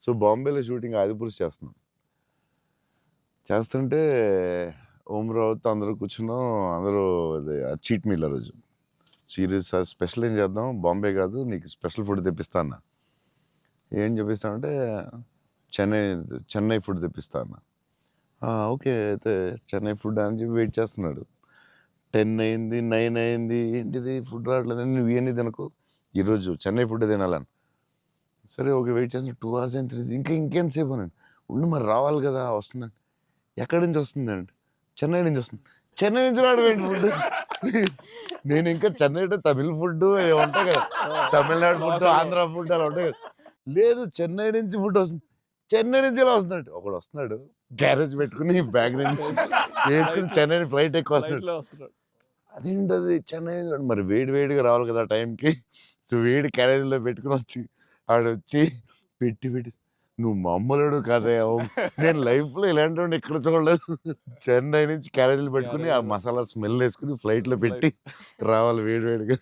So బాంబేలో shooting Adipurush చేస్తున్నాం. చేస్తుంటే ఓం రావుతో అందరూ కూర్చున్నాం. అందరూ చీట్ మీల్ ఆ రోజు. సీరియస్ స్పెషల్ ఏం చేద్దాం, బాంబే కాదు నీకు స్పెషల్ ఫుడ్ తెప్పిస్తా అన్న. ఏం చెప్పిస్తానంటే చెన్నై ఫుడ్ తెప్పిస్తా అన్న. ఓకే అయితే చెన్నై ఫుడ్ అని చెప్పి వెయిట్ చేస్తున్నాడు. 10 అయింది, 9 అయింది, ఏంటిది ఫుడ్ రావట్లేదు, నువ్వు ఇవన్నీ తినకు, ఈరోజు చెన్నై ఫుడ్ తినాలని. సరే ఓకే వెయిట్ చేస్తున్నా. 2 hours అయింది, 3 ఇంకెంతసేపు అనండి. ఉండు మరి రావాలి కదా, వస్తుందండి. ఎక్కడి నుంచి వస్తుందండి? చెన్నై నుంచి వస్తుంది. చెన్నై నుంచి రావడం ఫుడ్. నేను ఇంకా చెన్నై అంటే తమిళ ఫుడ్ ఉంటాయి కదా, తమిళనాడు ఫుడ్, ఆంధ్ర ఫుడ్ అలా ఉంటాయి కదా. లేదు చెన్నై నుంచి ఫుడ్ వస్తుంది. చెన్నై నుంచి ఎలా వస్తున్నాడు? ఒకడు వస్తున్నాడు గ్యారేజ్ పెట్టుకుని బ్యాగ్ నుంచి వేసుకుని చెన్నై ఫ్లైట్ ఎక్కువ వస్తున్నాడు. అదేంటది చెన్నై మరి వేడి వేడిగా రావాలి కదా టైంకి. సో వేడి క్యారేజ్లో పెట్టుకుని వచ్చి ఆడొచ్చి పెట్టి నువ్వు మామూలుడు కదా, నేను లైఫ్లో ఇలాంటి ఎక్కడ చూడలేదు. చెన్నై నుంచి క్యారేజీలు పెట్టుకుని ఆ మసాలా స్మెల్ వేసుకుని ఫ్లైట్లో పెట్టి రావాలి వేడి వేడిగా.